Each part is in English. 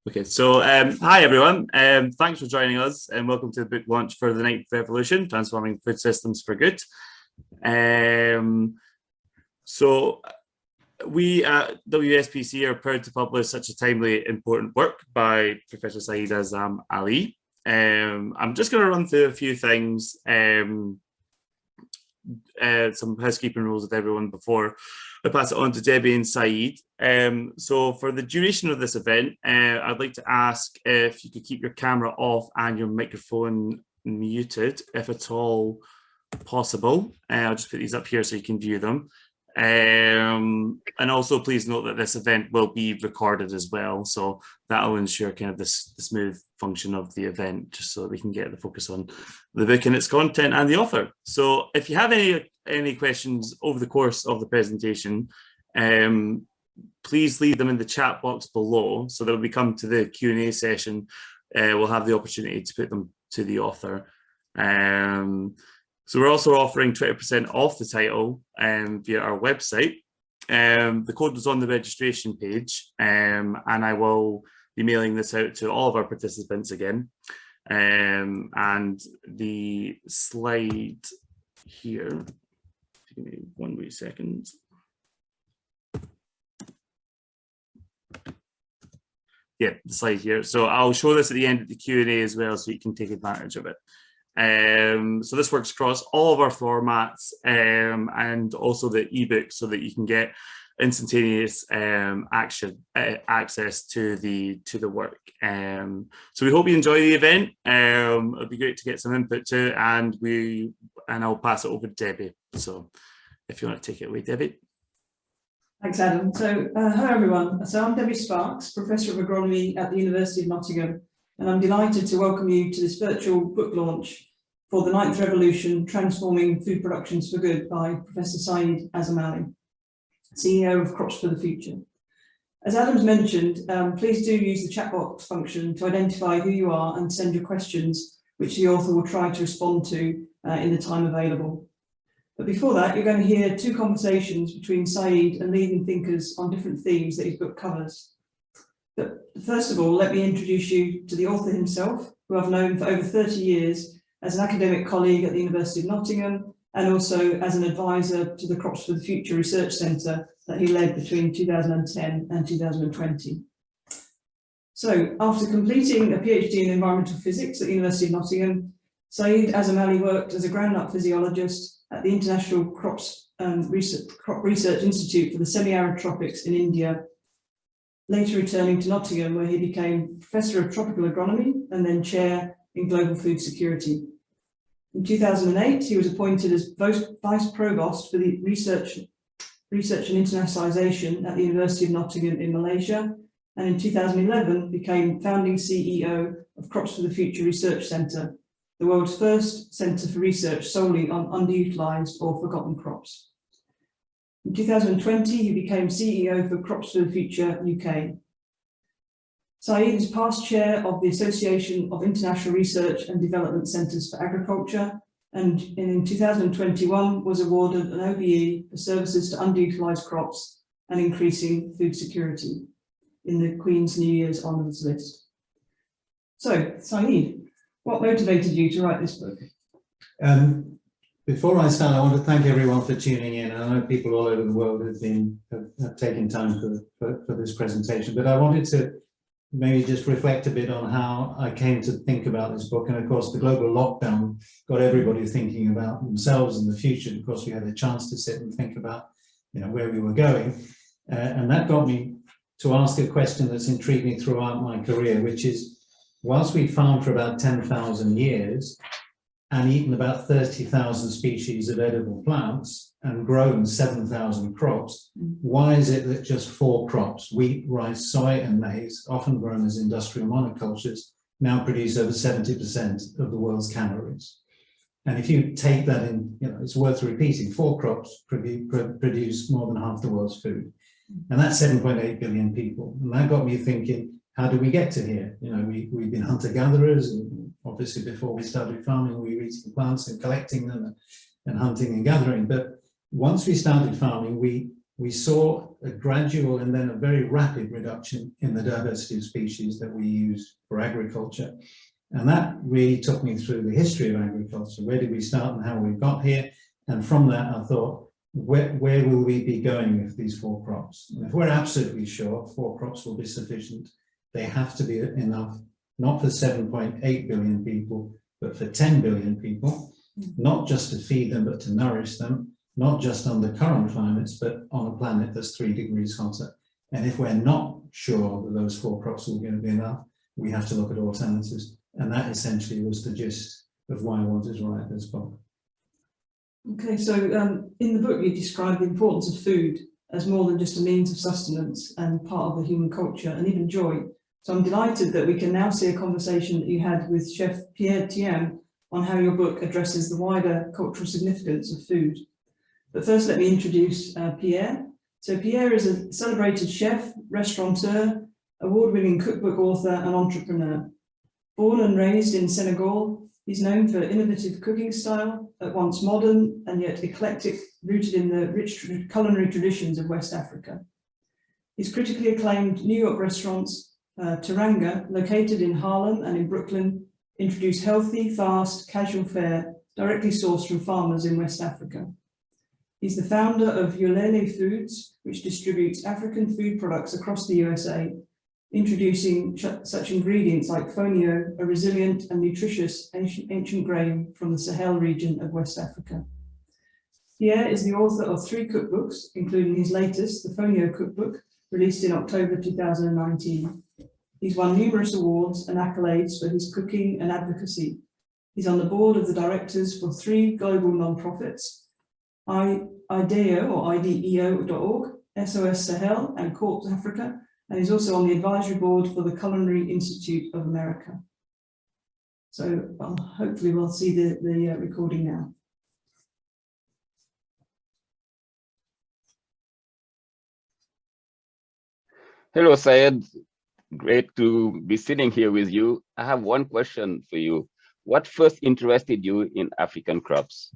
Okay, so hi everyone, thanks for joining us and welcome to the book launch for the Ninth Revolution, Transforming Food Systems for Good. So we at WSPC are proud to publish such a timely, important work by Professor Sayed Azam-Ali. I'm just going to run through a few things, some housekeeping rules with everyone before I pass it on to Debbie and Sayed. So for the duration of this event, I'd like to ask if you could keep your camera off and your microphone muted, if at all possible. I'll just put these up here so you can view them. And also please note that this event will be recorded as well, so that'll ensure kind of the smooth function of the event, just so that we can get the focus on the book and its content and the author. So if you have any questions over the course of the presentation, please leave them in the chat box below, so that when we come to the Q&A session, we'll have the opportunity to put them to the author. So we're also offering 20% off the title via our website. The code was on the registration page, and I will be mailing this out to all of our participants again. And the slide here, give me 1 wee second. Yeah, the slide here. So I'll show this at the end of the Q&A as well, so you can take advantage of it. So this works across all of our formats and also the ebook, so that you can get instantaneous access to the work. So we hope you enjoy the event. It'll be great to get some input to, and I'll pass it over to Debbie. So if you want to take it away, Debbie. Thanks, Adam. So hi everyone. So I'm Debbie Sparks, Professor of Agronomy at the University of Nottingham, and I'm delighted to welcome you to this virtual book launch for the Ninth Revolution, Transforming Food Productions for Good by Professor Sayed Azam-Ali, CEO of Crops for the Future. As Adam's mentioned, please do use the chat box function to identify who you are and send your questions, which the author will try to respond to in the time available. But before that, you're going to hear two conversations between Sayed and leading thinkers on different themes that his book covers. But first of all, let me introduce you to the author himself, who I've known for over 30 years as an academic colleague at the University of Nottingham, and also as an advisor to the Crops for the Future Research Centre that he led between 2010 and 2020. So after completing a PhD in environmental physics at the University of Nottingham, Sayed Azam-Ali worked as a ground-up physiologist at the International Crop Research Institute for the Semi-Arid Tropics in India, later returning to Nottingham, where he became Professor of Tropical Agronomy and then Chair in Global Food Security. In 2008, he was appointed as Vice Provost for the Research and Internationalisation at the University of Nottingham in Malaysia, and in 2011 became founding CEO of Crops for the Future Research Centre, the world's first centre for research solely on underutilised or forgotten crops. In 2020, he became CEO for Crops for the Future UK. Sayed is past chair of the Association of International Research and Development Centres for Agriculture, and in 2021 was awarded an OBE for services to underutilised crops and increasing food security in the Queen's New Year's Honours list. So, Sayed, what motivated you to write this book? Before I start, I want to thank everyone for tuning in. I know people all over the world have taken time for this presentation, but I wanted to maybe just reflect a bit on how I came to think about this book. And of course, the global lockdown got everybody thinking about themselves and the future. Of course, we had a chance to sit and think about, where we were going. And that got me to ask a question that's intrigued me throughout my career, which is, whilst we farmed for about 10,000 years and eaten about 30,000 species of edible plants and grown 7,000 crops, why is it that just 4 crops, wheat, rice, soy and maize, often grown as industrial monocultures, now produce over 70% of the world's calories? And if you take that in, it's worth repeating, 4 crops produce more than half the world's food. And that's 7.8 billion people. And that got me thinking, how do we get to here? We've been hunter-gatherers, and obviously before we started farming, we were eating plants and collecting them and hunting and gathering. But once we started farming, we we saw a gradual and then a very rapid reduction in the diversity of species that we use for agriculture. And that really took me through the history of agriculture. Where did we start and how we got here? And from that, I thought, where will we be going with these 4 crops? And if we're absolutely sure 4 crops will be sufficient, they have to be enough, not for 7.8 billion people, but for 10 billion people, not just to feed them, but to nourish them, not just under current climates, but on a planet that's 3 degrees hotter. And if we're not sure that those 4 crops are going to be enough, we have to look at alternatives. And that essentially was the gist of why I wanted to write this book. Okay, so in the book you describe the importance of food as more than just a means of sustenance and part of the human culture and even joy. So I'm delighted that we can now see a conversation that you had with Chef Pierre Thiam on how your book addresses the wider cultural significance of food. But first, let me introduce Pierre. So Pierre is a celebrated chef, restaurateur, award-winning cookbook author and entrepreneur. Born and raised in Senegal, he's known for innovative cooking style, at once modern and yet eclectic, rooted in the rich culinary traditions of West Africa. His critically acclaimed New York restaurants, Teranga, located in Harlem and in Brooklyn, introduce healthy, fast, casual fare directly sourced from farmers in West Africa. He's the founder of Yolele Foods, which distributes African food products across the USA, introducing such ingredients like fonio, a resilient and nutritious ancient grain from the Sahel region of West Africa. Pierre is the author of 3 cookbooks, including his latest, the Fonio Cookbook, released in October 2019. He's won numerous awards and accolades for his cooking and advocacy. He's on the board of the directors for 3 global nonprofits, IDEO.org, SOS Sahel and Corps Africa, and he's also on the advisory board for the Culinary Institute of America. So hopefully we'll see the recording now. Hello, Sayed. Great to be sitting here with you. I have one question for you. What first interested you in African crops?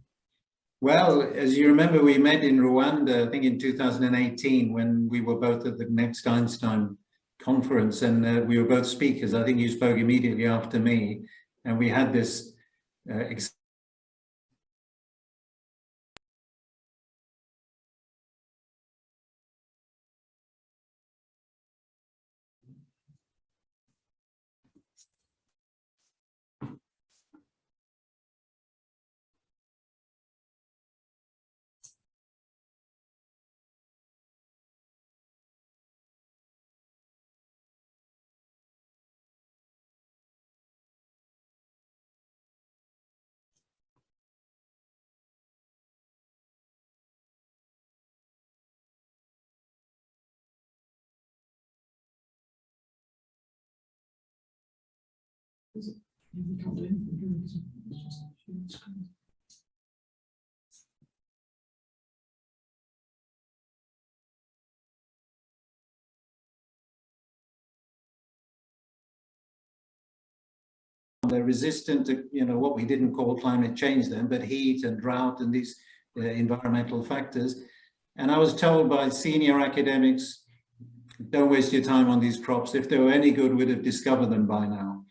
Well, as you remember, we met in Rwanda, I think in 2018, when we were both at the Next Einstein conference, and we were both speakers. I think you spoke immediately after me, and we had this We can't do anything. They're resistant to, what we didn't call climate change then, but heat and drought and these environmental factors. And I was told by senior academics, don't waste your time on these crops. If they were any good, we'd have discovered them by now.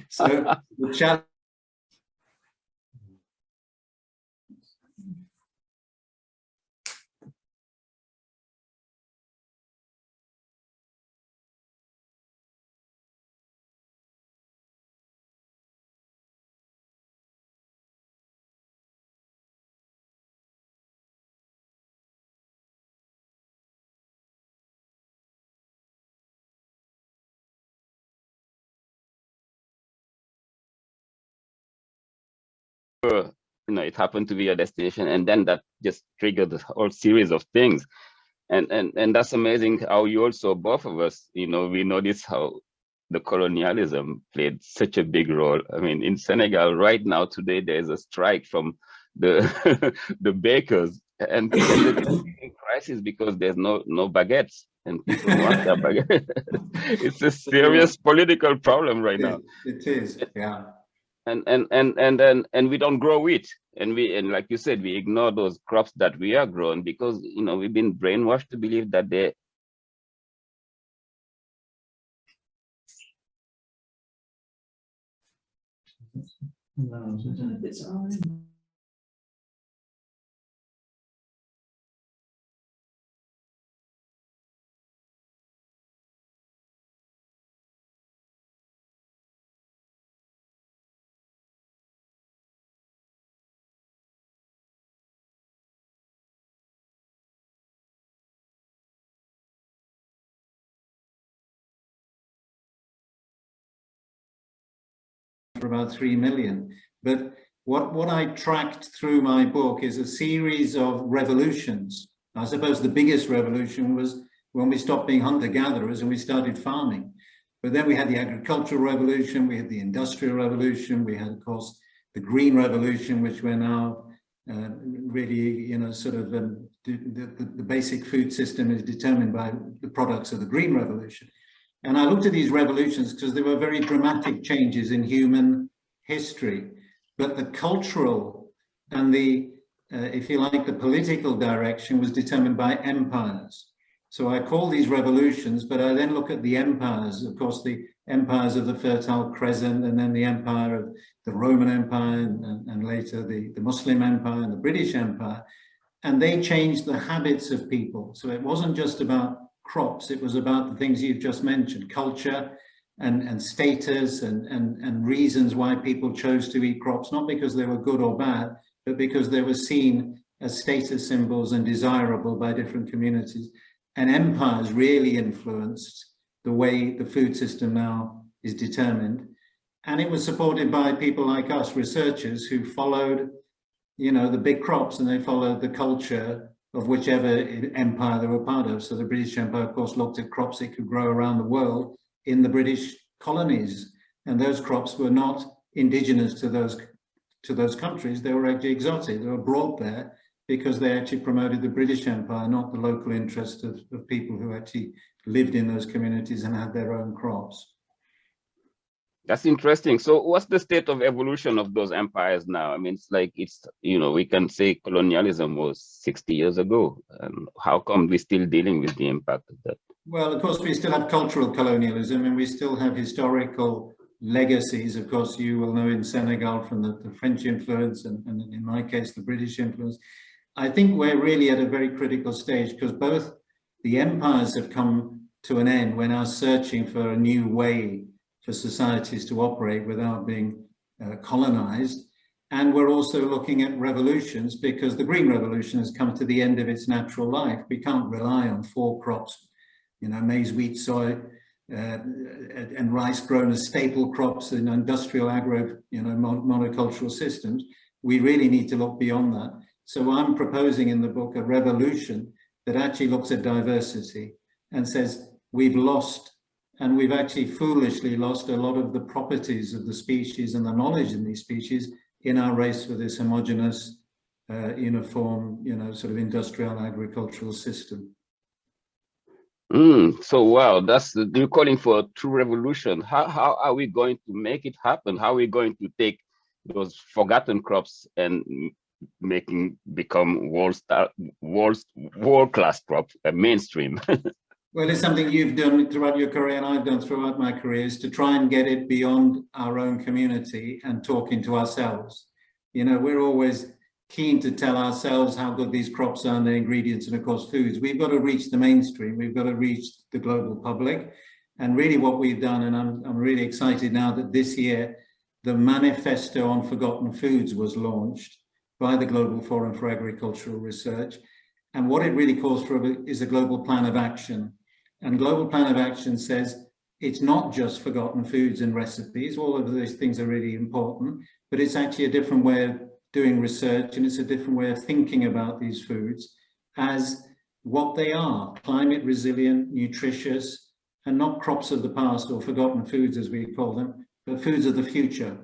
So the challenge. It happened to be a destination, and then that just triggered a whole series of things. And that's amazing how you also, both of us, we notice how the colonialism played such a big role. I mean, in Senegal right now, today, there's a strike from the the bakers, and the crisis because there's no baguettes, and people want their baguettes. It's a serious political problem right now. It is, yeah. And we don't grow wheat. and like you said, we ignore those crops that we are growing because, you know, we've been brainwashed to believe that they. For about 3 million. But what I tracked through my book is a series of revolutions. I suppose the biggest revolution was when we stopped being hunter-gatherers and we started farming. But then we had the agricultural revolution, we had the industrial revolution, we had, of course, the green revolution, which we're now really, you know, sort of the basic food system is determined by the products of the green revolution. And I looked at these revolutions because they were very dramatic changes in human history, but the cultural and the, if you like, the political direction was determined by empires. So I call these revolutions, but I then look at the empires, of course, the empires of the Fertile Crescent, and then the empire of the Roman Empire, and later the Muslim Empire and the British Empire, and they changed the habits of people. So it wasn't just about crops, it was about the things you've just mentioned, culture and status and reasons why people chose to eat crops, not because they were good or bad, but because they were seen as status symbols and desirable by different communities. And empires really influenced the way the food system now is determined. And it was supported by people like us, researchers, who followed, you know, the big crops, and they followed the culture of whichever empire they were part of. So the British Empire, of course, looked at crops it could grow around the world in the British colonies. And those crops were not indigenous to those countries. They were actually exotic. They were brought there because they actually promoted the British Empire, not the local interest of people who actually lived in those communities and had their own crops. That's interesting. So what's the state of evolution of those empires now? I mean, it's like, it's, you know, we can say colonialism was 60 years ago. And how come we're still dealing with the impact of that? Well, of course, we still have cultural colonialism and we still have historical legacies. Of course, you will know in Senegal from the French influence and in my case, the British influence. I think we're really at a very critical stage because both the empires have come to an end. We're now searching for a new way for societies to operate without being colonized. And we're also looking at revolutions because the Green Revolution has come to the end of its natural life. We can't rely on 4 crops, you know, maize, wheat, soy, and rice grown as staple crops in industrial agro, you know, monocultural systems. We really need to look beyond that. So I'm proposing in the book a revolution that actually looks at diversity and says we've lost, and we've actually foolishly lost a lot of the properties of the species and the knowledge in these species in our race for this homogeneous, uniform, you know, sort of industrial agricultural system. So wow, you're calling for a true revolution. How are we going to make it happen? How are we going to take those forgotten crops and become world-class crop, mainstream? Well, it's something you've done throughout your career and I've done throughout my career, is to try and get it beyond our own community and talking to ourselves. You know, we're always keen to tell ourselves how good these crops are and their ingredients and of course foods. We've got to reach the mainstream, we've got to reach the global public. And really what we've done, and I'm really excited now that this year the Manifesto on Forgotten Foods was launched by the Global Forum for Agricultural Research. And what it really calls for is a global plan of action. And global plan of action says it's not just forgotten foods and recipes, all of those things are really important, but it's actually a different way of doing research, and it's a different way of thinking about these foods as what they are: climate resilient, nutritious, and not crops of the past or forgotten foods as we call them, but foods of the future.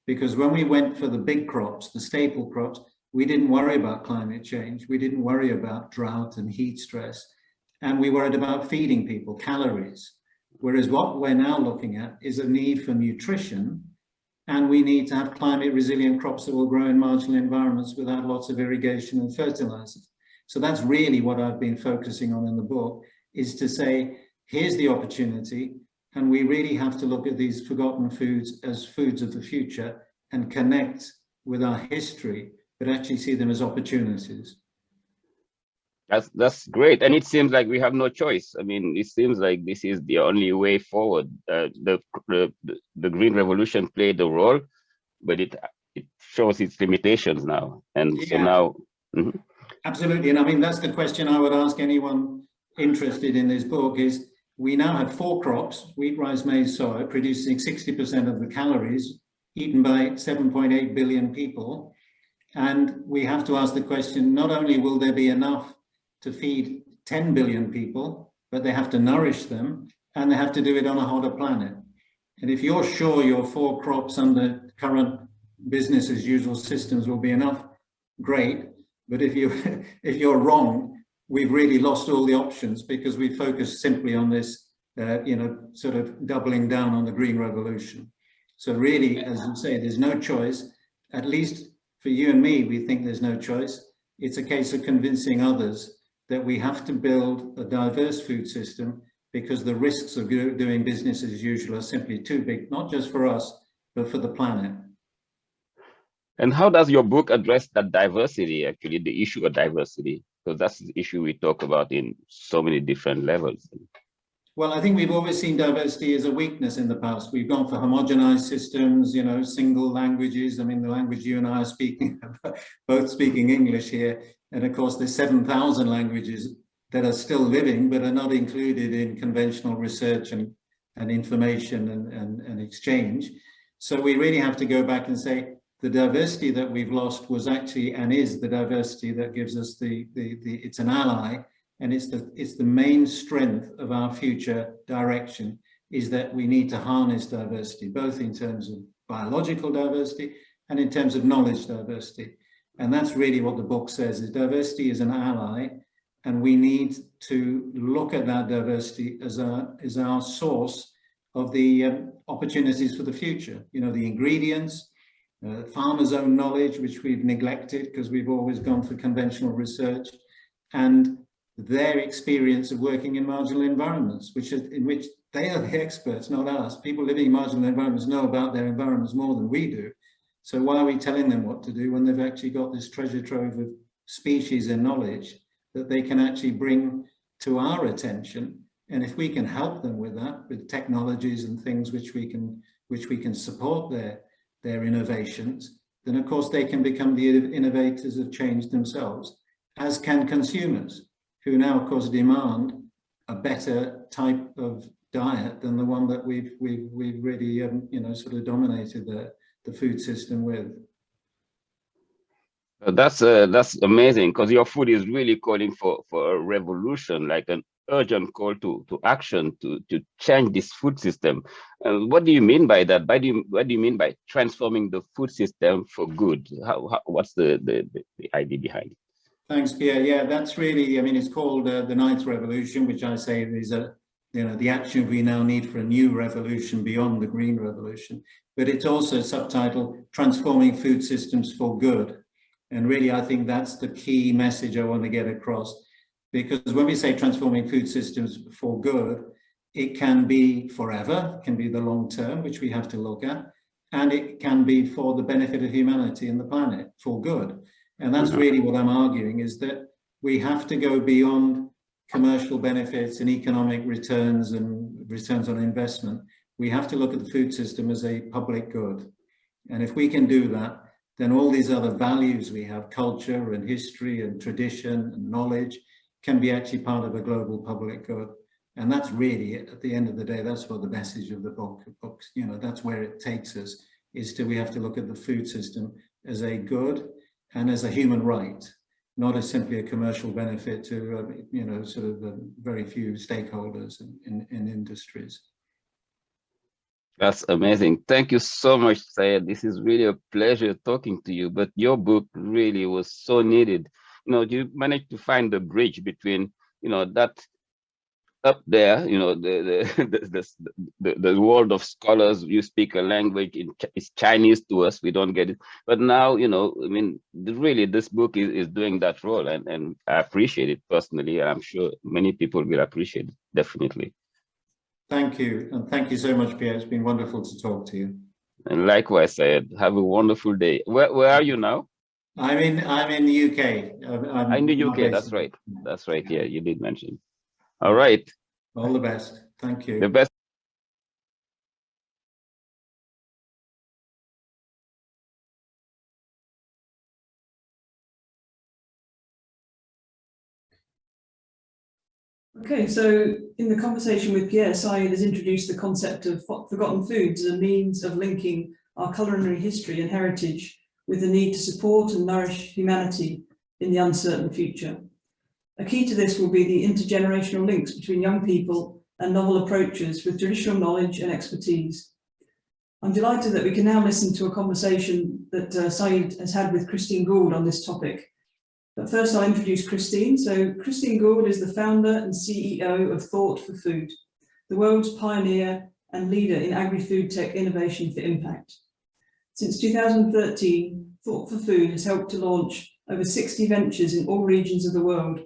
Because when we went for the big crops, the staple crops, we didn't worry about climate change, we didn't worry about drought and heat stress, and we worried about feeding people, calories. Whereas what we're now looking at is a need for nutrition and we need to have climate resilient crops that will grow in marginal environments without lots of irrigation and fertilizers. So that's really what I've been focusing on in the book, is to say, here's the opportunity, and we really have to look at these forgotten foods as foods of the future and connect with our history, but actually see them as opportunities. That's great, and it seems like we have no choice. I mean, it seems like this is the only way forward. The Green Revolution played a role, but it shows its limitations now, and so now. Mm-hmm. Absolutely, and I mean that's the question I would ask anyone interested in this book. Is we now have 4 crops: wheat, rice, maize, soy, producing 60% of the calories eaten by 7.8 billion people, and we have to ask the question: not only will there be enough to feed 10 billion people, but they have to nourish them, and they have to do it on a hotter planet. And if you're sure your 4 crops under current business as usual systems will be enough, great. But if you're wrong, we've really lost all the options, because we focus simply on this, sort of doubling down on the Green Revolution. So really, as you say, there's no choice. At least for you and me, we think there's no choice. It's a case of convincing others that we have to build a diverse food system, because the risks of doing business as usual are simply too big, not just for us, but for the planet. And how does your book address that diversity, actually, the issue of diversity? Because that's the issue we talk about in so many different levels. Well, I think we've always seen diversity as a weakness in the past. We've gone for homogenized systems, single languages. I mean, the language you and I are speaking, both speaking English here. And of course, there's 7,000 languages that are still living, but are not included in conventional research and information and exchange. So we really have to go back and say, the diversity that we've lost was actually, and is, the diversity that gives us it's an ally, and it's the main strength of our future direction, is that we need to harness diversity, both in terms of biological diversity and in terms of knowledge diversity. And that's really what the book says, is diversity is an ally, and we need to look at that diversity as our source of the opportunities for the future. The ingredients, farmers' own knowledge, which we've neglected because we've always gone for conventional research, and their experience of working in marginal environments, in which they are the experts, not us. People living in marginal environments know about their environments more than we do. So why are we telling them what to do when they've actually got this treasure trove of species and knowledge that they can actually bring to our attention? And if we can help them with that, with technologies and things which we can support their innovations, then of course they can become the innovators of change themselves, as can consumers, who now of course demand a better type of diet than the one that we've really sort of dominated the food system with. That's amazing, because your food is really calling for a revolution, like an urgent call to action to change this food system. What do you mean by that? What do you mean by transforming the food system for good? What's the idea behind it? Thanks, Pierre. Yeah, that's really, I mean, it's called the Ninth Revolution, which I say is the action we now need for a new revolution beyond the Green Revolution. But it's also subtitled Transforming Food Systems for Good. And really, I think that's the key message I want to get across. Because when we say transforming food systems for good, it can be forever, it can be the long term, which we have to look at, and it can be for the benefit of humanity and the planet for good. And that's really what I'm arguing, is that we have to go beyond commercial benefits and economic returns and returns on investment. We have to look at the food system as a public good. And if we can do that, then all these other values we have, culture and history and tradition and knowledge, can be actually part of a global public good. And that's really, at the end of the day, that's what the message of the books, that's where it takes us, is we have to look at the food system as a good and as a human right, not as simply a commercial benefit to, very few stakeholders in industries. That's amazing. Thank you so much, Sayed. This is really a pleasure talking to you, but your book really was so needed. You managed to find the bridge between, that up there, you know, the world of scholars. You speak a language, it's Chinese to us, we don't get it. But now, you know, I mean, really, this book is doing that role, and I appreciate it personally. I'm sure many people will appreciate it, definitely. Thank you, and thank you so much, Pierre. It's been wonderful to talk to you. And likewise, Sayed, have a wonderful day. Where are you now? I'm in the UK. I'm in the UK. That's right. That's right. Yeah, you did mention. All right. All the best. Thank you. The best. Okay, so in the conversation with Pierre, Sayed has introduced the concept of forgotten foods as a means of linking our culinary history and heritage with the need to support and nourish humanity in the uncertain future. A key to this will be the intergenerational links between young people and novel approaches with traditional knowledge and expertise. I'm delighted that we can now listen to a conversation that Sayed has had with Christine Gould on this topic. But first I'll introduce Christine. So Christine Gould is the founder and CEO of Thought for Food, the world's pioneer and leader in agri-food tech innovation for impact. Since 2013, Thought for Food has helped to launch over 60 ventures in all regions of the world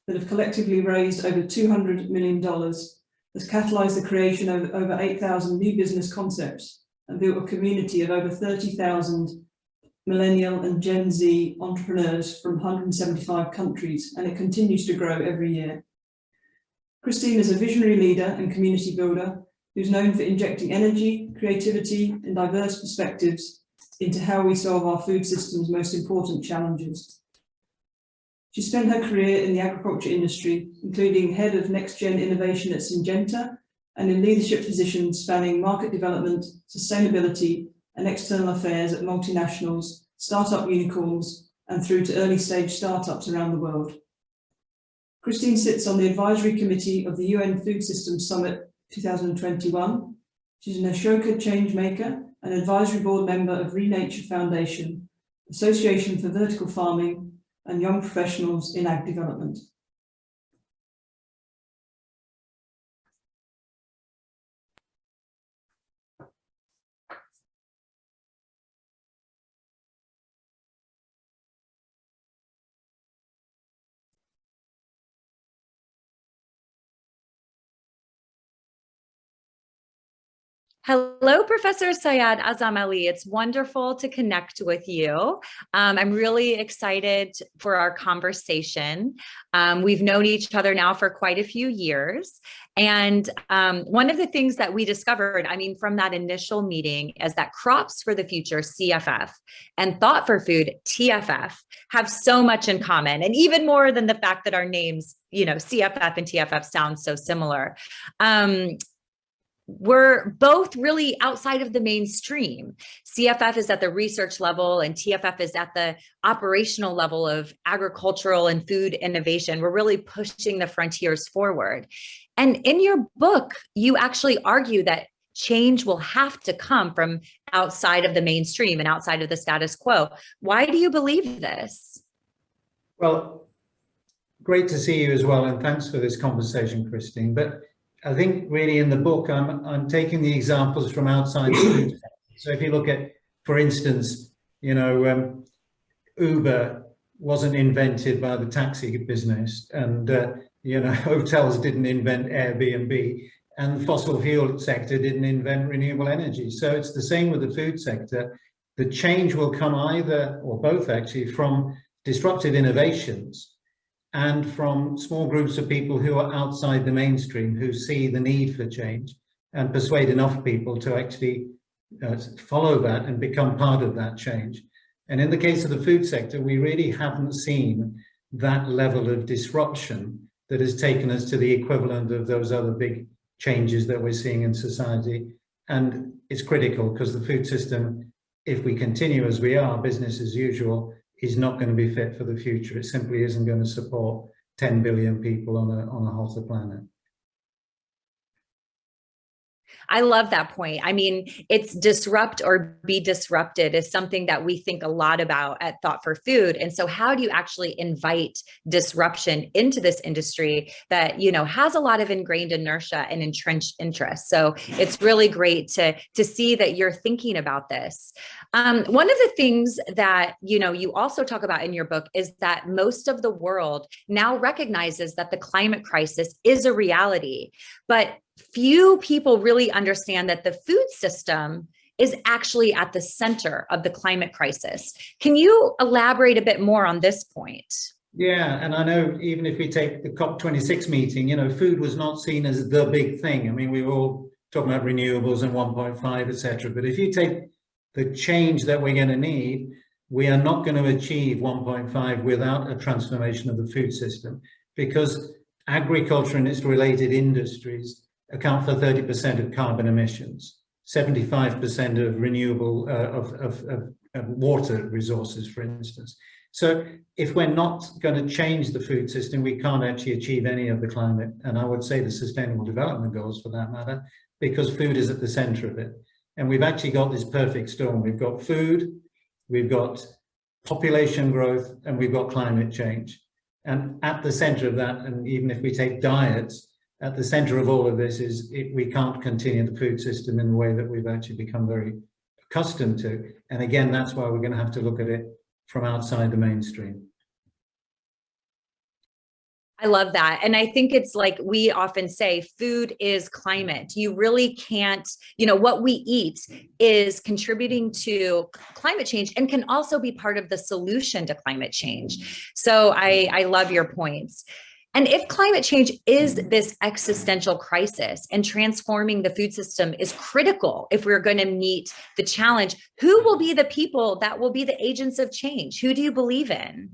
that have collectively raised over $200 million, has catalyzed the creation of over 8,000 new business concepts and built a community of over 30,000 millennial and Gen Z entrepreneurs from 175 countries, and it continues to grow every year. Christine is a visionary leader and community builder who's known for injecting energy, creativity, and diverse perspectives into how we solve our food system's most important challenges. She spent her career in the agriculture industry, including head of next-gen innovation at Syngenta, and in leadership positions spanning market development, sustainability, and external affairs at multinationals, startup unicorns, and through to early-stage startups around the world. Christine sits on the advisory committee of the UN Food Systems Summit 2021. She's an Ashoka Changemaker, an advisory board member of Renature Foundation, Association for Vertical Farming, and Young Professionals in Ag Development. Hello, Professor Sayed Azam-Ali. It's wonderful to connect with you. I'm really excited for our conversation. We've known each other now for quite a few years. And one of the things that we discovered, I mean, from that initial meeting is that Crops for the Future, CFF, and Thought for Food, TFF, have so much in common. And even more than the fact that our names, you know, CFF and TFF sound so similar. We're both really outside of the mainstream. CFF is at the research level and TFF is at the operational level of agricultural and food innovation. We're really pushing the frontiers forward. And in your book, you actually argue that change will have to come from outside of the mainstream and outside of the status quo. Why do you believe this? Well, great to see you as well, and thanks for this conversation, Christine. But I think really in the book, I'm taking the examples from outside the food sector. So if you look at, for instance, you know, Uber wasn't invented by the taxi business, and you know, hotels didn't invent Airbnb, and the fossil fuel sector didn't invent renewable energy. So it's the same with the food sector. The change will come either, or both actually, from disruptive innovations and from small groups of people who are outside the mainstream, who see the need for change and persuade enough people to actually follow that and become part of that change. And in the case of the food sector, we really haven't seen that level of disruption that has taken us to the equivalent of those other big changes that we're seeing in society. And it's critical because the food system, if we continue as we are, business as usual, is not going to be fit for the future. It simply isn't going to support 10 billion people on a hotter planet. I love that point. I mean, it's disrupt or be disrupted is something that we think a lot about at Thought for Food. And so how do you actually invite disruption into this industry that, you know, has a lot of ingrained inertia and entrenched interest? So it's really great to see that you're thinking about this. One of the things that, you know, you also talk about in your book is that most of the world now recognizes that the climate crisis is a reality, but few people really understand that the food system is actually at the center of the climate crisis. Can you elaborate a bit more on this point? Yeah, and I know even if we take the COP26 meeting, you know, food was not seen as the big thing. I mean, we were all talking about renewables and 1.5, etc. But if you take the change that we're going to need, we are not going to achieve 1.5 without a transformation of the food system, because agriculture and its related industries account for 30% of carbon emissions, 75% of renewable, of water resources, for instance. So if we're not going to change the food system, we can't actually achieve any of the climate, and I would say the Sustainable Development Goals for that matter, because food is at the center of it. And we've actually got this perfect storm. We've got food, we've got population growth, and we've got climate change. And at the center of that, and even if we take diets, at the center of all of this is we can't continue the food system in the way that we've actually become very accustomed to. And again, that's why we're going to have to look at it from outside the mainstream. I love that. And I think it's like we often say, food is climate. You really can't, you know, what we eat is contributing to climate change and can also be part of the solution to climate change. So I love your points. And if climate change is this existential crisis and transforming the food system is critical if we're going to meet the challenge, who will be the people that will be the agents of change? Who do you believe in?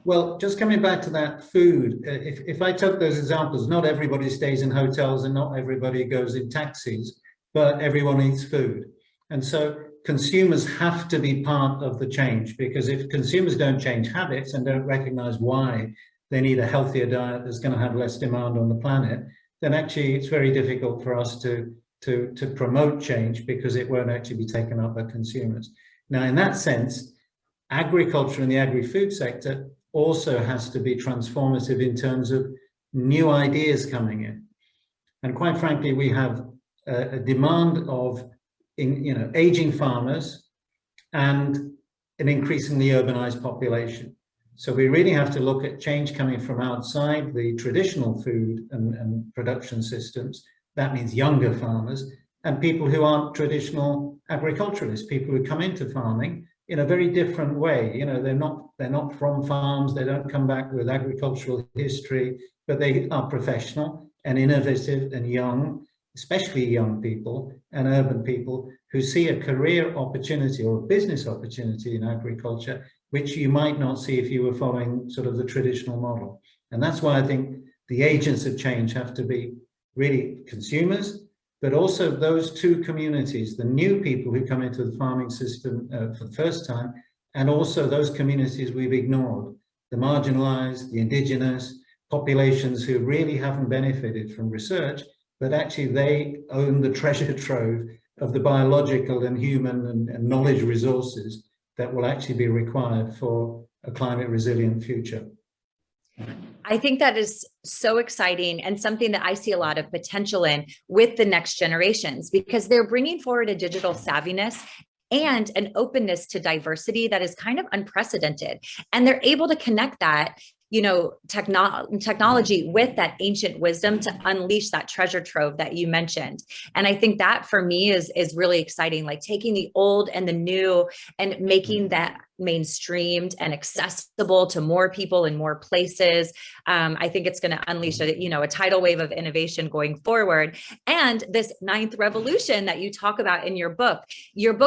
Well, just coming back to that food, if I took those examples, not everybody stays in hotels and not everybody goes in taxis, but everyone eats food. And so consumers have to be part of the change, because if consumers don't change habits and don't recognize why they need a healthier diet that's going to have less demand on the planet, then actually it's very difficult for us to promote change, because it won't actually be taken up by consumers. Now, in that sense, agriculture and the agri-food sector also has to be transformative in terms of new ideas coming in. And quite frankly, we have a demand of aging farmers and an increasingly urbanized population. So we really have to look at change coming from outside the traditional food and production systems. That means younger farmers and people who aren't traditional agriculturalists, people who come into farming in a very different way. You know, they're not from farms, they don't come back with agricultural history, but they are professional and innovative and young, especially young people and urban people who see a career opportunity or a business opportunity in agriculture, which you might not see if you were following sort of the traditional model. And that's why I think the agents of change have to be really consumers, but also those two communities, the new people who come into the farming system for the first time, and also those communities we've ignored, the marginalized, the indigenous populations who really haven't benefited from research, but actually they own the treasure trove of the biological and human and knowledge resources that will actually be required for a climate resilient future. I think that is so exciting and something that I see a lot of potential in with the next generations, because they're bringing forward a digital savviness and an openness to diversity that is kind of unprecedented. And they're able to connect that, you know, technology with that ancient wisdom to unleash that treasure trove that you mentioned. And I think that for me is really exciting, like taking the old and the new and making that mainstreamed and accessible to more people in more places. I think it's going to unleash a tidal wave of innovation going forward. And this ninth revolution that you talk about in your book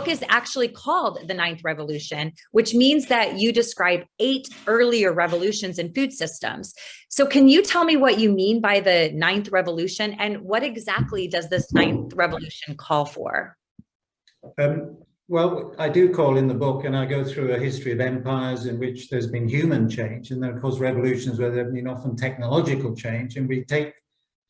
is actually called the ninth revolution, which means that you describe 8 earlier revolutions in food systems. So can you tell me what you mean by the ninth revolution, and what exactly does this ninth revolution call for? Well, I do call in the book, and I go through a history of empires in which there's been human change, and then of course revolutions where there have been often technological change, and we take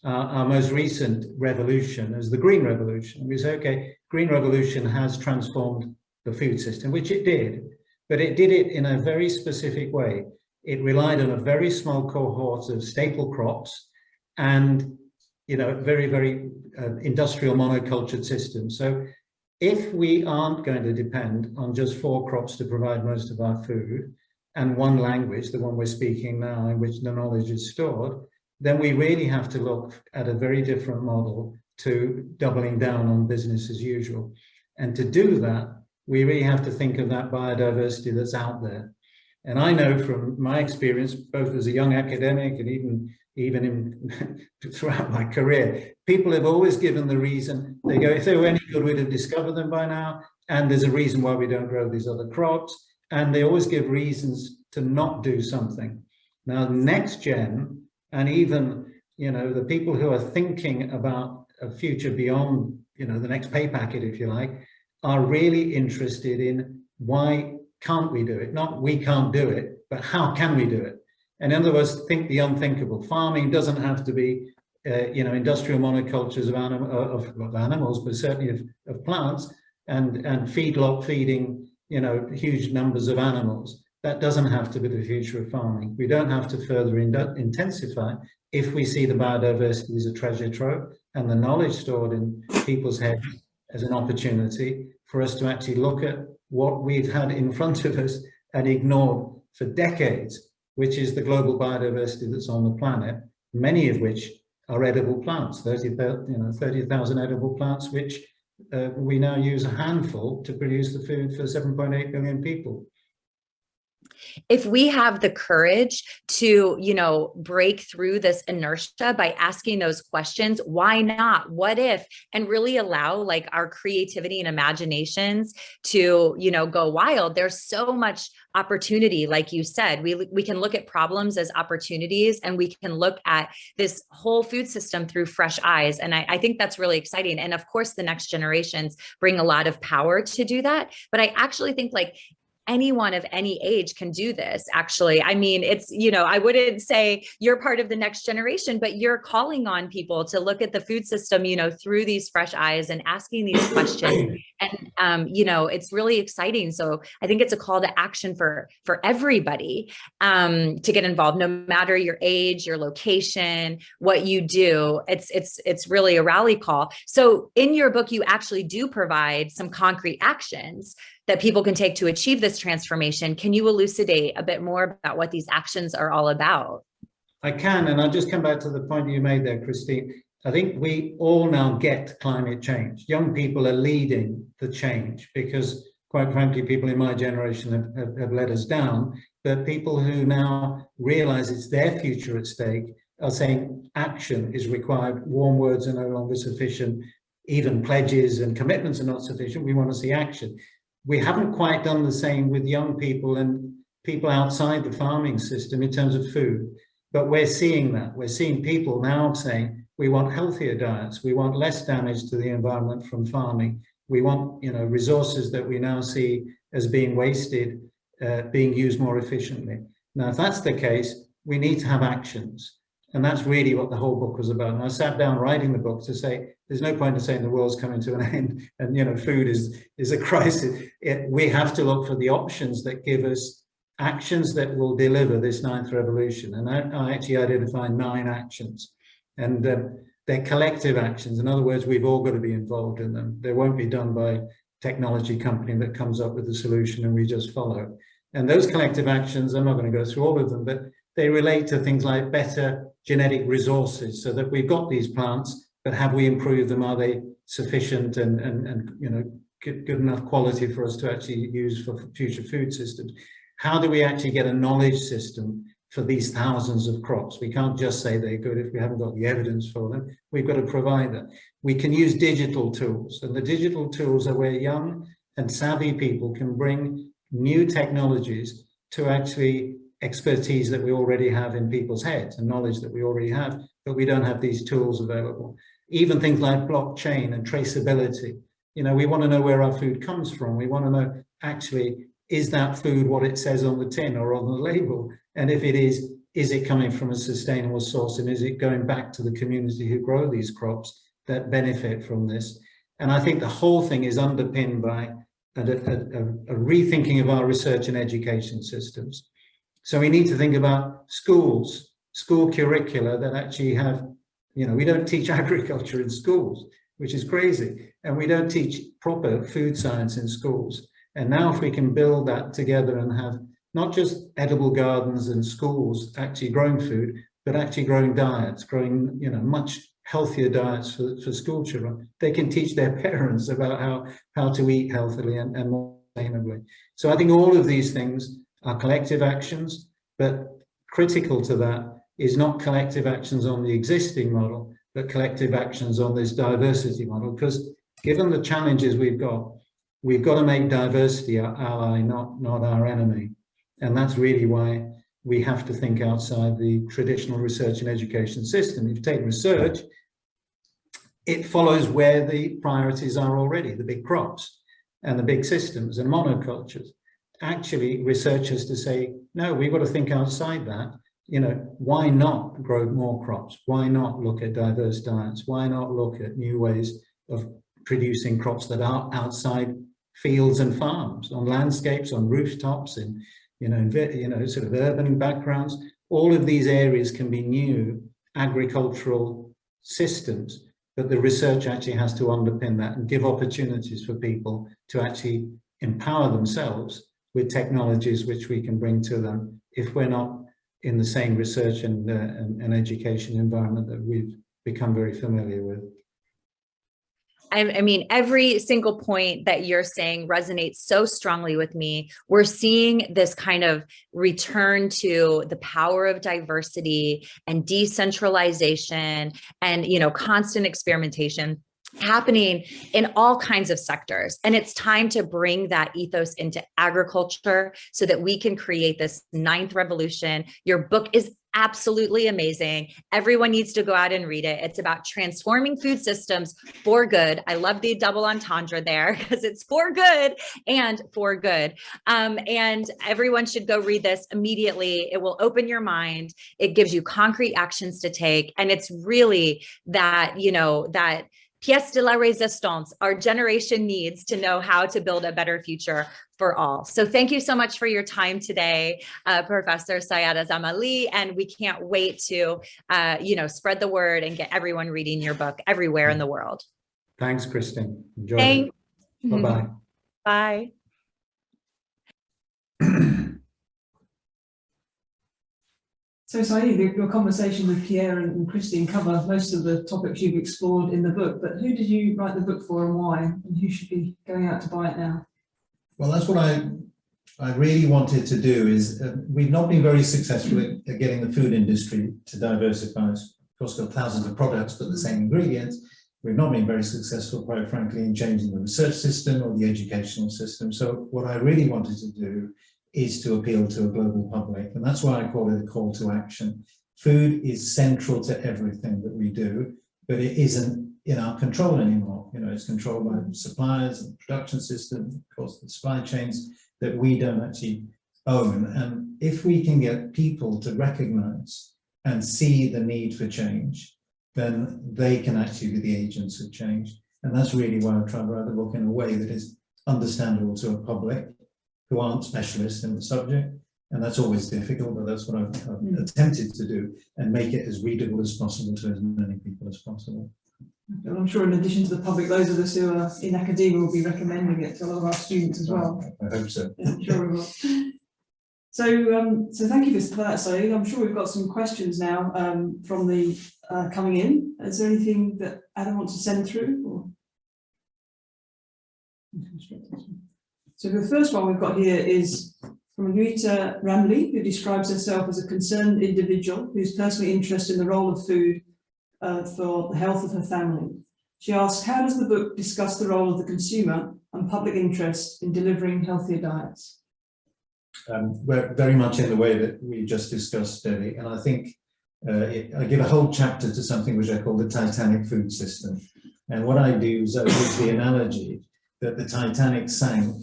our most recent revolution as the Green Revolution. We say, okay, Green Revolution has transformed the food system, which it did, but it did it in a very specific way. It relied on a very small cohort of staple crops and, very, very industrial monocultured systems. So if we aren't going to depend on just 4 crops to provide most of our food and one language, the one we're speaking now, in which the knowledge is stored, then we really have to look at a very different model to doubling down on business as usual. And to do that, we really have to think of that biodiversity that's out there. And I know from my experience, both as a young academic and even throughout my career, people have always given the reason. They go, if they were any good, we'd have discovered them by now. And there's a reason why we don't grow these other crops. And they always give reasons to not do something. Now, next gen, and even, the people who are thinking about a future beyond, the next pay packet, if you like, are really interested in why can't we do it? Not we can't do it, but how can we do it? And in other words, think the unthinkable. Farming doesn't have to be, industrial monocultures of animals, but certainly of plants, and feedlot feeding, huge numbers of animals. That doesn't have to be the future of farming. We don't have to further intensify if we see the biodiversity as a treasure trove and the knowledge stored in people's heads as an opportunity for us to actually look at what we've had in front of us and ignored for decades, which is the global biodiversity that's on the planet, many of which are edible plants, 30,000 edible plants, which we now use a handful to produce the food for 7.8 billion people. If we have the courage to, break through this inertia by asking those questions, why not? What if? And really allow our creativity and imaginations to, go wild. There's so much opportunity. Like you said, we can look at problems as opportunities, and we can look at this whole food system through fresh eyes. And I think that's really exciting. And of course, the next generations bring a lot of power to do that. But I actually think anyone of any age can do this. Actually, I mean, it's, I wouldn't say you're part of the next generation, but you're calling on people to look at the food system, through these fresh eyes and asking these questions. And, it's really exciting. So I think it's a call to action for everybody to get involved, no matter your age, your location, what you do. It's really a rally call. So in your book, you actually do provide some concrete actions that people can take to achieve this transformation. Can you elucidate a bit more about what these actions are all about? I can, and I'll just come back to the point you made there, Christine. I think we all now get climate change. Young people are leading the change because, quite frankly, people in my generation have let us down. But people who now realize it's their future at stake are saying action is required. Warm words are no longer sufficient. Even pledges and commitments are not sufficient. We want to see action. We haven't quite done the same with young people and people outside the farming system in terms of food, but we're seeing that. We're seeing people now saying, we want healthier diets. We want less damage to the environment from farming. We want, resources that we now see as being wasted, being used more efficiently. Now, if that's the case, we need to have actions. And that's really what the whole book was about. And I sat down writing the book to say, there's no point in saying the world's coming to an end and, food is a crisis. We have to look for the options that give us actions that will deliver this 9th revolution. And I actually identified 9 actions. And they're collective actions. In other words, we've all got to be involved in them. They won't be done by a technology company that comes up with a solution and we just follow. And those collective actions, I'm not going to go through all of them, but they relate to things like better genetic resources, so that we've got these plants, but have we improved them? Are they sufficient and good enough quality for us to actually use for future food systems? How do we actually get a knowledge system for these thousands of crops? We can't just say they're good if we haven't got the evidence for them. We've got to provide that. We can use digital tools, and the digital tools are where young and savvy people can bring new technologies to actually expertise that we already have in people's heads and knowledge that we already have, but we don't have these tools available. Even things like blockchain and traceability. We want to know where our food comes from. We want to know, actually, is that food what it says on the tin or on the label? And if it is, is it coming from a sustainable source, and is it going back to the community who grow these crops that benefit from this? And I think the whole thing is underpinned by a rethinking of our research and education systems. So we need to think about schools, school curricula that actually have, we don't teach agriculture in schools, which is crazy. And we don't teach proper food science in schools. And now if we can build that together and have not just edible gardens and schools actually growing food, but actually growing diets, growing, much healthier diets for school children, they can teach their parents about how to eat healthily and more sustainably. So I think all of these things are collective actions, but critical to that is not collective actions on the existing model, but collective actions on this diversity model, because given the challenges we've got to make diversity our ally, not our enemy. And that's really why we have to think outside the traditional research and education system. If you take research, it follows where the priorities are already, the big crops and the big systems and monocultures. Actually, researchers to say, no, we've got to think outside that. Why not grow more crops? Why not look at diverse diets? Why not look at new ways of producing crops that are outside fields and farms, on landscapes, on rooftops, in sort of urban backgrounds? All of these areas can be new agricultural systems, but the research actually has to underpin that and give opportunities for people to actually empower themselves with technologies which we can bring to them if we're not in the same research and education environment that we've become very familiar with. I mean, every single point that you're saying resonates so strongly with me. We're seeing this kind of return to the power of diversity and decentralization and, constant experimentation happening in all kinds of sectors. And it's time to bring that ethos into agriculture so that we can create this ninth revolution. Your book is absolutely amazing. Everyone needs to go out and read it. It's about transforming food systems for good. I love the double entendre there because it's for good and for good. And everyone should go read this immediately. It will open your mind. It gives you concrete actions to take. And it's really that, that pièce de la résistance our generation needs to know how to build a better future for all. So thank you so much for your time today, Professor Sayed Azam-Ali, and we can't wait to, spread the word and get everyone reading your book everywhere in the world. Thanks, Christine. Enjoy. Thanks. Bye-bye. Bye. So Sayed, your conversation with Pierre and Christine cover most of the topics you've explored in the book, but who did you write the book for and why, and who should be going out to buy it now? Well, that's what I really wanted to do is, we've not been very successful at getting the food industry to diversify. It's of course got thousands of products, but the same ingredients. We've not been very successful, quite frankly, in changing the research system or the educational system. So what I really wanted to do is to appeal to a global public. And that's why I call it a call to action. Food is central to everything that we do, but it isn't in our control anymore. It's controlled by suppliers and production systems, of course, the supply chains that we don't actually own. And if we can get people to recognize and see the need for change, then they can actually be the agents of change. And that's really why I try to write the book in a way that is understandable to a public who aren't specialists in the subject. And that's always difficult, but that's what I've attempted to do, and make it as readable as possible to as many people as possible. And I'm sure in addition to the public, those of us who are in academia will be recommending it to a lot of our students as well. I hope so. Yeah, I'm sure we will. So thank you for that, Sayed. I'm sure we've got some questions now from the coming in. Is there anything that Adam wants to send through? Or? So the first one we've got here is from Rita Ramley, who describes herself as a concerned individual who's personally interested in the role of food for the health of her family. She asks, how does the book discuss the role of the consumer and public interest in delivering healthier diets? We're very much in the way that we just discussed, Debbie, and I think I give a whole chapter to something which I call the Titanic food system. And what I do is I use the analogy that the Titanic sank,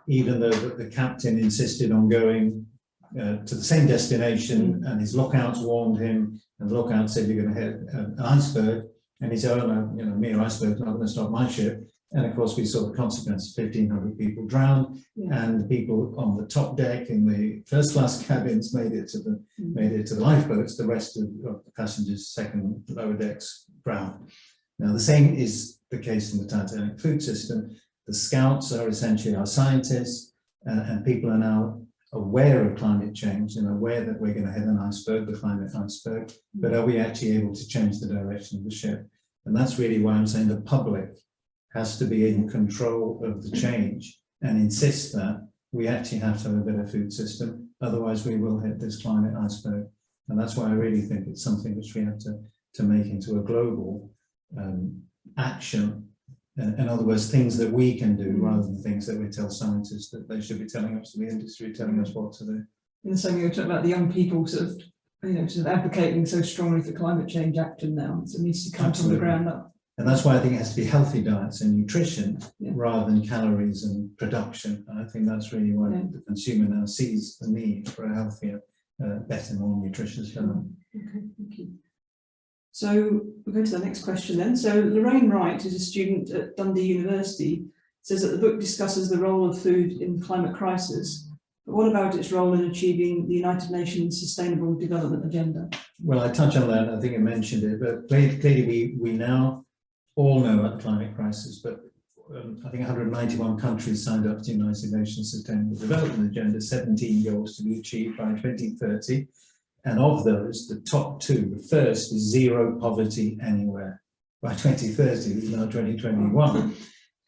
even though the captain insisted on going to the same destination, and his lookouts warned him, and the lookout said you're going to hit an iceberg, and he said, oh no, you know, mere iceberg's not going to stop my ship. And of course we saw the consequences. 1,500 people drowned, and the people on the top deck in the first class cabins made it to the lifeboats. The rest of the passengers, second lower decks, drowned. Now the same is the case in the Titanic food system. The scouts are essentially our scientists, and people are now aware of climate change and aware that we're going to hit an iceberg, the climate iceberg, but are we actually able to change the direction of the ship? And that's really why I'm saying the public has to be in control of the change and insist that we actually have to have a better food system, otherwise we will hit this climate iceberg. And that's why I really think it's something which we have to make into a global action. In other words, things that we can do rather than things that we tell scientists that they should be telling us, to the industry telling us what to do. In the same way, we talk about the young people sort of, you know, sort of advocating so strongly for climate change action now. So it needs to come from the ground up. And that's why I think it has to be healthy diets and nutrition rather than calories and production. And I think that's really why the consumer now sees the need for a healthier, better, more nutritious diet. Okay, thank you. So we'll go to the next question then. So Lorraine Wright, who's a student at Dundee University, says that the book discusses the role of food in the climate crisis. But what about its role in achieving the United Nations Sustainable Development Agenda? Well, I touched on that, I think I mentioned it, but clearly we now all know about the climate crisis, but I think 191 countries signed up to the United Nations Sustainable Development Agenda, 17 goals to be achieved by 2030. And of those, the top two, the first is zero poverty anywhere by 2030, it's now 2021.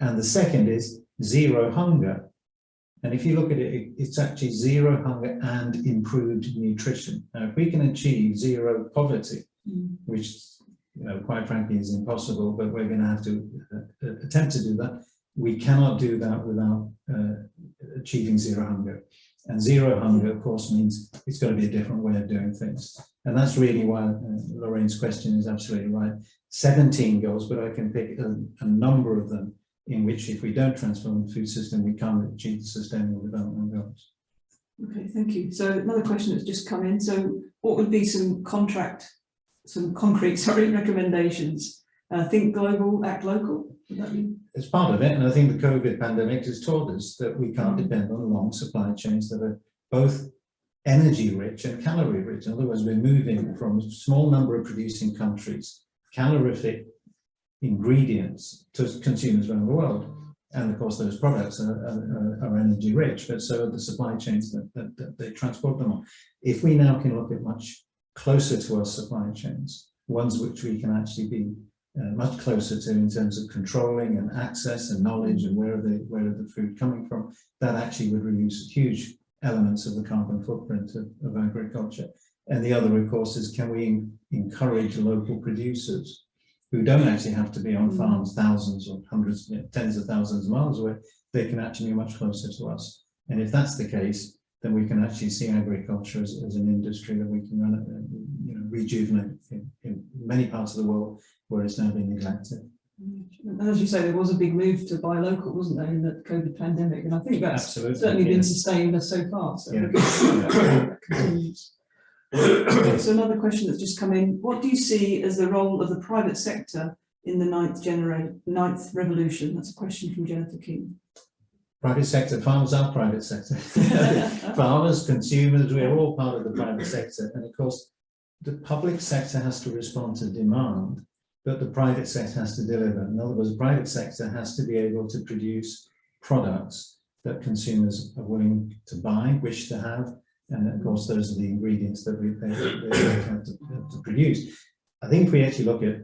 And the second is zero hunger. And if you look at it, it's actually zero hunger and improved nutrition. Now, if we can achieve zero poverty, which, you know, quite frankly is impossible, but we're going to have to attempt to do that. We cannot do that without achieving zero hunger. And zero hunger, of course, means it's got to be a different way of doing things. And that's really why Lorraine's question is absolutely right. 17 goals, but I can pick a number of them in which, if we don't transform the food system, we can't achieve the Sustainable Development Goals. Okay, thank you. So another question that's just come in. So what would be some concrete recommendations? Think global, act local. Would that be? It's part of it, and I think the COVID pandemic has taught us that we can't depend on long supply chains that are both energy rich and calorie rich. In other words, we're moving from a small number of producing countries, calorific ingredients, to consumers around the world. And of course, those products are energy rich, but so are the supply chains that they transport them on. If we now can look at much closer to our supply chains, ones which we can actually be much closer to in terms of controlling and access and knowledge and where are the food coming from, that actually would reduce huge elements of the carbon footprint of agriculture. And the other, of course, is can we encourage local producers who don't actually have to be on farms thousands or hundreds, tens of thousands of miles away, they can actually be much closer to us. And if that's the case, then we can actually see agriculture as an industry that we can run, rejuvenate in many parts of the world where it's now being neglected. And as you say, there was a big move to buy local, wasn't there, in the COVID pandemic? And I think that's certainly been sustained so far. So that continues. Okay, so another question that's just come in. What do you see as the role of the private sector in the ninth revolution? That's a question from Jennifer King. Private sector, farmers are private sector. Farmers, consumers, we're all part of the private sector. And of course, the public sector has to respond to demand, but the private sector has to deliver. In other words, the private sector has to be able to produce products that consumers are willing to buy, wish to have. And of course, those are the ingredients that they have to produce. I think if we actually look at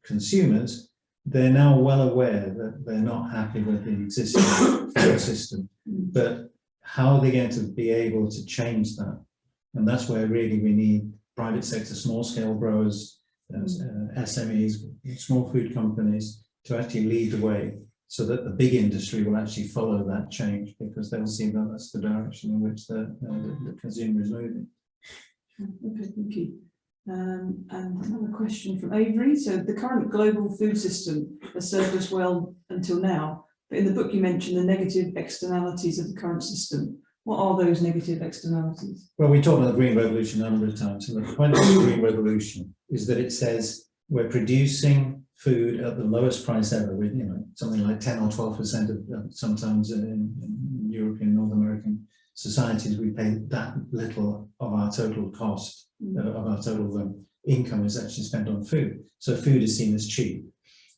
consumers, they're now well aware that they're not happy with the existing food system, but how are they going to be able to change that? And that's where really we need private sector, small scale growers, SMEs, small food companies to actually lead the way so that the big industry will actually follow that change, because they'll see that that's the direction in which the consumer is moving. Okay, thank you. And another question from Avery. So the current global food system has served us well until now, but in the book you mentioned the negative externalities of the current system. What are those negative externalities? Well, we talked about the Green Revolution a number of times, and the point of the Green Revolution is that it says we're producing food at the lowest price ever, with, you know, something like 10 or 12% of sometimes in European, North American societies, we pay that little of our total cost, of our total income is actually spent on food. So food is seen as cheap.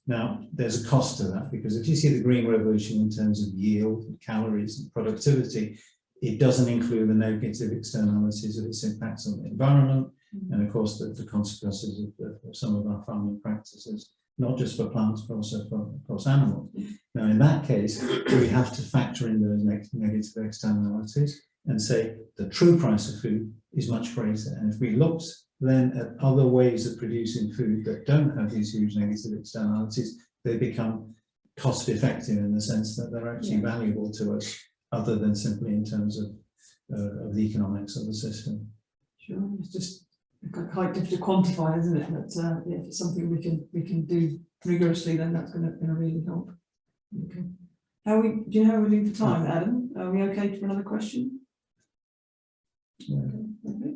Now, there's a cost to that, because if you see the Green Revolution in terms of yield, calories, and productivity, it doesn't include the negative externalities of its impacts on the environment, and of course the consequences of some of our farming practices, not just for plants, but also for, of course, animals. Now, in that case, we have to factor in those negative externalities and say the true price of food is much greater. And if we looked then at other ways of producing food that don't have these huge negative externalities, they become cost effective in the sense that they're actually valuable to us, other than simply in terms of the economics of the system. Sure, it's just quite difficult to quantify, isn't it? But yeah, if it's something we can do rigorously, then that's going to really help. Okay. Do you know how we're doing for time, Adam? Are we okay for another question? Yeah. Okay.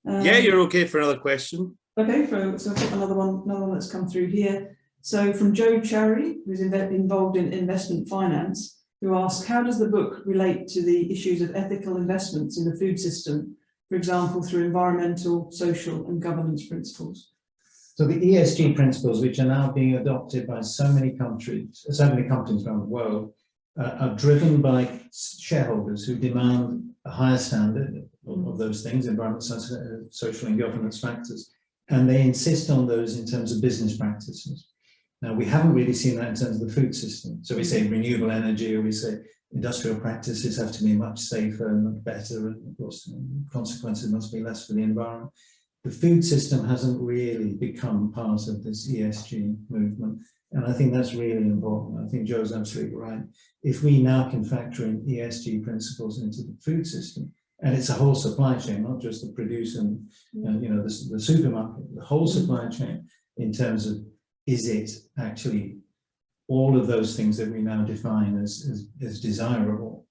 Yeah, you're okay for another question. Okay, so I've got another one that's come through here. So from Joe Cherry, who's involved in investment finance, who asks, how does the book relate to the issues of ethical investments in the food system, for example, through environmental, social and governance principles? So the ESG principles, which are now being adopted by so many companies around the world, are driven by shareholders who demand a higher standard of those things, environmental, social and governance factors, and they insist on those in terms of business practices. Now, we haven't really seen that in terms of the food system. So we say renewable energy, or we say industrial practices have to be much safer and much better, and of course, consequences must be less for the environment. The food system hasn't really become part of this ESG movement, and I think that's really important. I think Joe's absolutely right. If we now can factor in ESG principles into the food system, and it's a whole supply chain, not just the produce and you know, the supermarket, the whole supply chain, in terms of, is it actually all of those things that we now define as desirable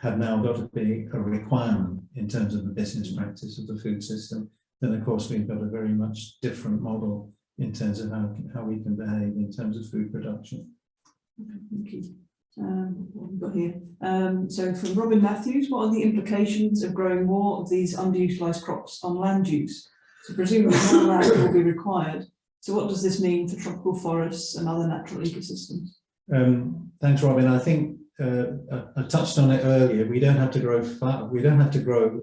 have now got to be a requirement in terms of the business practice of the food system, then of course we've got a very much different model in terms of how we can behave in terms of food production. Okay, thank you. What we've got here. So from Robin Matthews, what are the implications of growing more of these underutilised crops on land use? So presumably more land will be required. So what does this mean for tropical forests and other natural ecosystems? Thanks, Robin. I think I touched on it earlier. We don't have to grow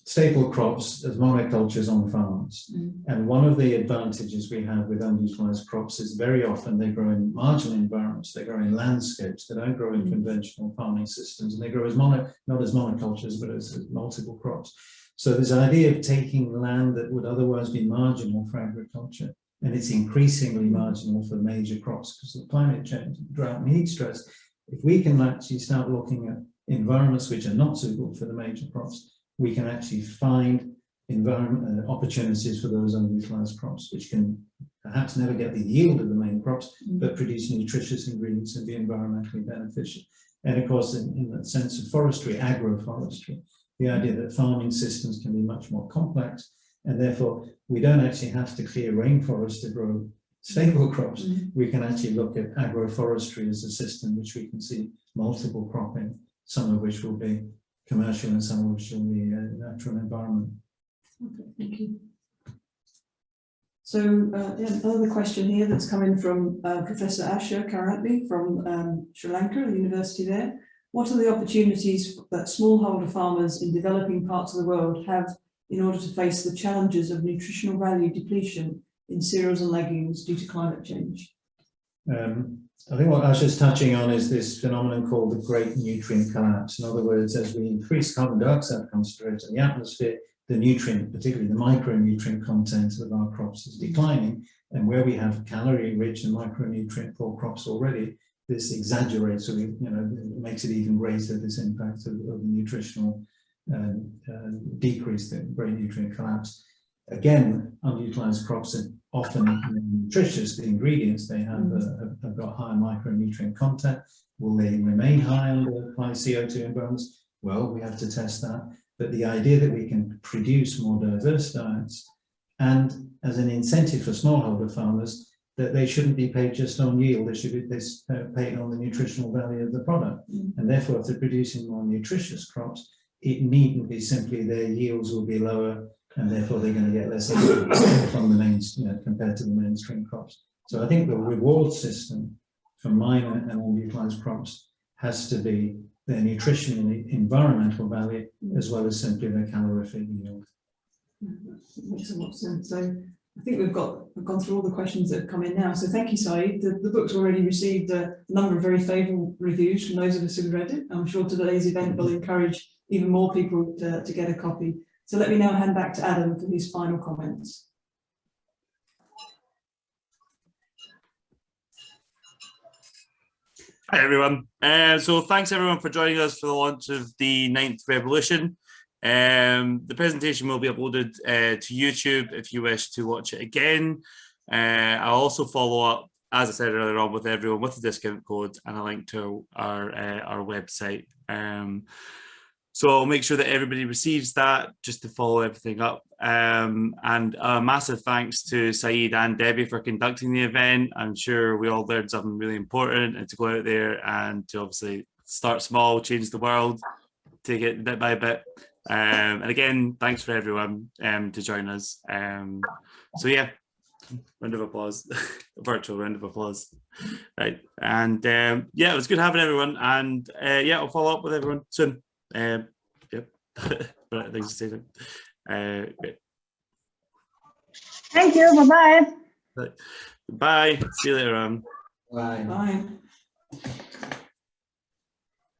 staple crops as monocultures on farms. And one of the advantages we have with underutilized crops is very often they grow in marginal environments, they grow in landscapes, they don't grow in conventional farming systems, and they grow as not as monocultures, but as multiple crops. So this idea of taking land that would otherwise be marginal for agriculture, and it's increasingly marginal for major crops because of climate change, drought and heat stress. If we can actually start looking at environments which are not suitable for the major crops, we can actually find opportunities for those underutilized crops, which can perhaps never get the yield of the main crops, but produce nutritious ingredients and be environmentally beneficial. And of course, in that sense of forestry, agroforestry, the idea that farming systems can be much more complex, and therefore we don't actually have to clear rainforests to grow staple crops. We can actually look at agroforestry as a system which we can see multiple cropping, some of which will be commercial and some of which will be natural environment. Okay, thank you. So another question here that's coming from Professor Asher Karatli from Sri Lanka, the university there. What are the opportunities that smallholder farmers in developing parts of the world have in order to face the challenges of nutritional value depletion in cereals and legumes due to climate change? I think what Asher's touching on is this phenomenon called the Great Nutrient Collapse. In other words, as we increase carbon dioxide concentration in the atmosphere, the nutrient, particularly the micronutrient content of our crops is declining. And where we have calorie-rich and micronutrient-poor crops already, this exaggerates, or makes it even greater, this impact of the nutritional decrease, the Great Nutrient Collapse. Again, underutilized crops are often nutritious. The ingredients they have got higher micronutrient content. Will they remain high under high CO2 environments? Well, we have to test that. But the idea that we can produce more diverse diets, and as an incentive for smallholder farmers, that they shouldn't be paid just on yield, they should be paid on the nutritional value of the product. And therefore, if they're producing more nutritious crops, it needn't be simply their yields will be lower and therefore they're going to get less from the main, compared to the mainstream crops. So I think the reward system for minor and underutilized crops has to be their nutrition and environmental value as well as simply their calorific yield. Makes a lot of sense. So I think we've gone through all the questions that have come in now. So thank you, Sayed. The book's already received a number of very favourable reviews from those of us who've read it. I'm sure today's event will encourage even more people to get a copy. So let me now hand back to Adam for his final comments. Hi everyone. So thanks everyone for joining us for the launch of the 9th Revolution. The presentation will be uploaded to YouTube if you wish to watch it again. I'll also follow up, as I said earlier on, with everyone with the discount code and a link to our website. So I'll make sure that everybody receives that just to follow everything up. And a massive thanks to Sayed and Debbie for conducting the event. I'm sure we all learned something really important, and to go out there and to obviously start small, change the world, take it bit by bit. And again, thanks for everyone to join us. So yeah, round of applause, a virtual round of applause. Right, and yeah, it was good having everyone, and yeah, I'll follow up with everyone soon. Yep, right, thanks to say that. Great. Thank you. Bye-bye. Bye. See you later on. Bye. Bye.